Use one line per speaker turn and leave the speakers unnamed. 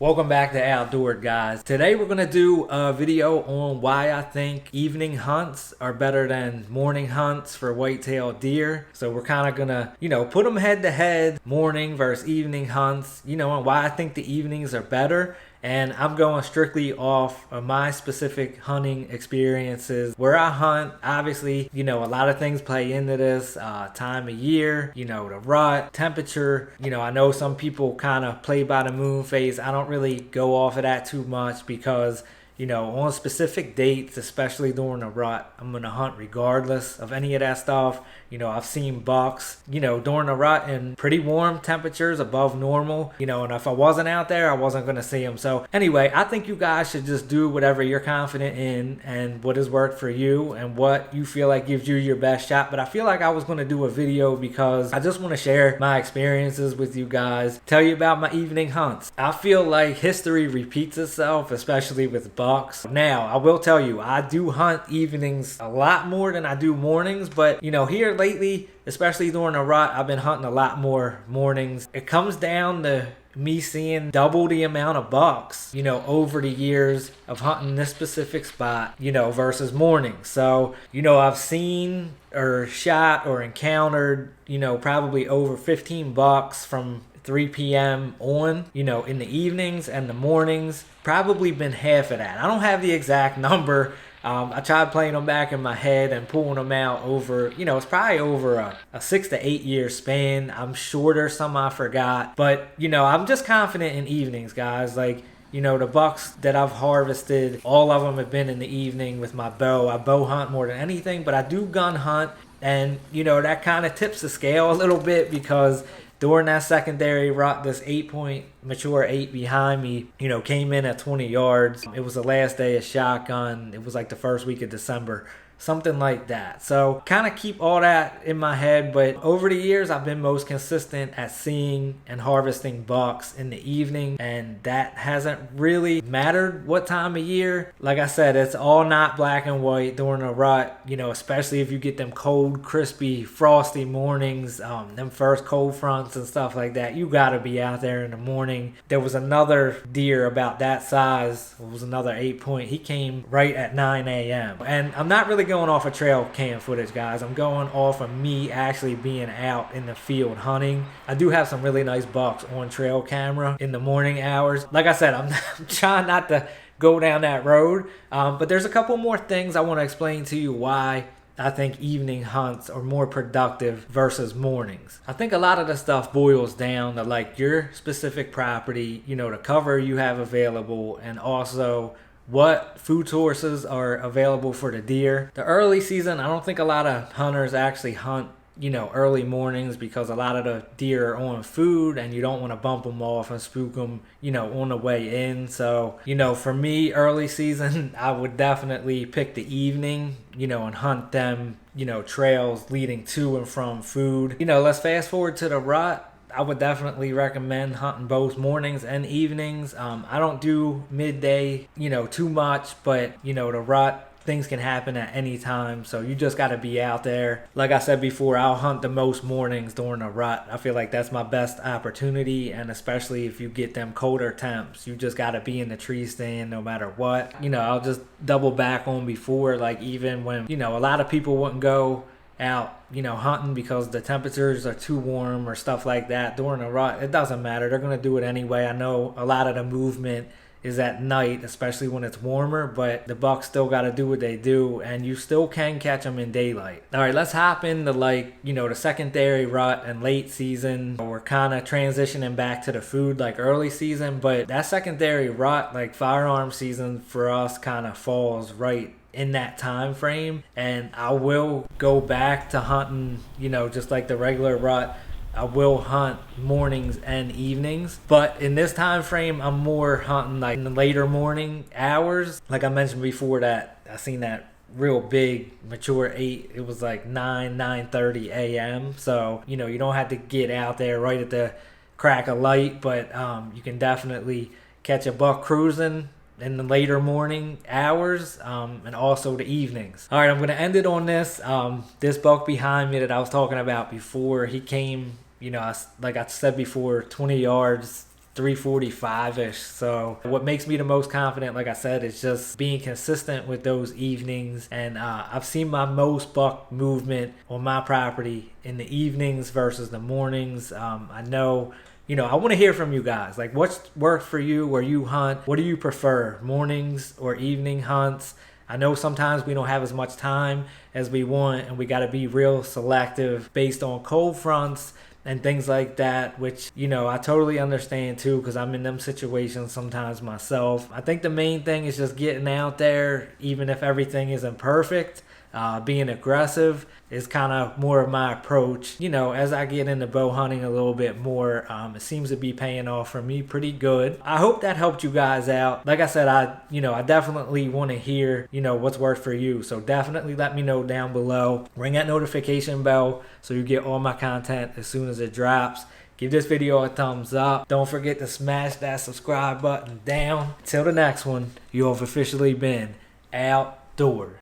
Welcome back to Outdoor Guys. Today we're going to do a video on why I think evening hunts are better than morning hunts for whitetail deer. So we're kind of going to, put them head to head, morning versus evening hunts, and why I think the evenings are better. And I'm going strictly off of my specific hunting experiences where I hunt. Obviously, a lot of things play into this. Time of year, the rut, temperature. I know some people kind of play by the moon phase. I don't really go off of that too much because on specific dates, especially during the rut, I'm going to hunt regardless of any of that stuff. I've seen bucks, during the rut in pretty warm temperatures above normal, and if I wasn't out there, I wasn't going to see them. So anyway, I think you guys should just do whatever you're confident in and what has worked for you and what you feel like gives you your best shot. But I feel like I was going to do a video because I just want to share my experiences with you guys, tell you about my evening hunts. I feel like history repeats itself, especially with bucks. Now, I will tell you, I do hunt evenings a lot more than I do mornings, but here lately, especially during the rut, I've been hunting a lot more mornings. It comes down to me seeing double the amount of bucks, over the years of hunting this specific spot, versus mornings. So, I've seen or shot or encountered, probably over 15 bucks from 3 p.m. on, in the evenings and the mornings. Probably been half of that. I don't have the exact number. I tried playing them back in my head and pulling them out over, it's probably over a 6 to 8 year span. I'm sure there's some I forgot. But, I'm just confident in evenings, guys. Like, the bucks that I've harvested, all of them have been in the evening with my bow. I bow hunt more than anything, but I do gun hunt. And, that kind of tips the scale a little bit because during that secondary rut, this 8-point mature 8 behind me, came in at 20 yards. It was the last day of shotgun. It was like the first week of December, something like that. So kind of keep all that in my head. But over the years, I've been most consistent at seeing and harvesting bucks in the evening. And that hasn't really mattered what time of year. Like I said, it's all not black and white during a rut, especially if you get them cold, crispy, frosty mornings, them first cold fronts and stuff like that. You got to be out there in the morning. There was another deer about that size. It was another 8-point. He came right at 9 a.m. And I'm not really going off of trail cam footage, guys. I'm going off of me actually being out in the field hunting. I do have some really nice bucks on trail camera in the morning hours. Like I said, I'm trying not to go down that road, but there's a couple more things I want to explain to you why I think evening hunts are more productive versus mornings. I think a lot of the stuff boils down to like your specific property, the cover you have available, and also what food sources are available for the deer. The early season, I don't think a lot of hunters actually hunt early mornings because a lot of the deer are on food and you don't want to bump them off and spook them, on the way in. So, for me, early season, I would definitely pick the evening, and hunt them, trails leading to and from food. Let's fast forward to the rut. I would definitely recommend hunting both mornings and evenings. I don't do midday, too much, but, the rut, things can happen at any time, so you just got to be out there. Like I said before, I'll hunt the most mornings during a rut. I feel like that's my best opportunity, and especially if you get them colder temps, you just got to be in the tree stand no matter what. I'll just double back on before, like even when, a lot of people wouldn't go out, hunting because the temperatures are too warm or stuff like that during a rut. It doesn't matter. They're going to do it anyway. I know a lot of the movement is at night, especially when it's warmer, but the bucks still got to do what they do, and you still can catch them in daylight. All right, let's hop into the secondary rut and late season. We're kind of transitioning back to the food like early season, but that secondary rut, like firearm season for us, kind of falls right in that time frame. And I will go back to hunting, just like the regular rut. I will hunt mornings and evenings, but in this time frame, I'm more hunting like in the later morning hours. Like I mentioned before, that I seen that real big mature 8. It was like 9:30 a.m. So you don't have to get out there right at the crack of light, but you can definitely catch a buck cruising in the later morning hours, and also the evenings. All right, I'm going to end it on this. This buck behind me that I was talking about before, he came, like I said before, 20 yards 3:45ish. So what makes me the most confident, like I said, is just being consistent with those evenings. And I've seen my most buck movement on my property in the evenings versus the mornings. I know, I want to hear from you guys. Like, what's worked for you where you hunt? What do you prefer, mornings or evening hunts? I know sometimes we don't have as much time as we want, and we got to be real selective based on cold fronts and things like that, which, I totally understand too, because I'm in them situations sometimes myself. I think the main thing is just getting out there, even if everything isn't perfect. Being aggressive is kind of more of my approach. As I get into bow hunting a little bit more, it seems to be paying off for me pretty good. I hope that helped you guys out. Like I said, I definitely want to hear, what's worked for you. So definitely let me know down below. Ring that notification bell so you get all my content as soon as it drops. Give this video a thumbs up. Don't forget to smash that subscribe button down. Till the next one, you have officially been outdoors.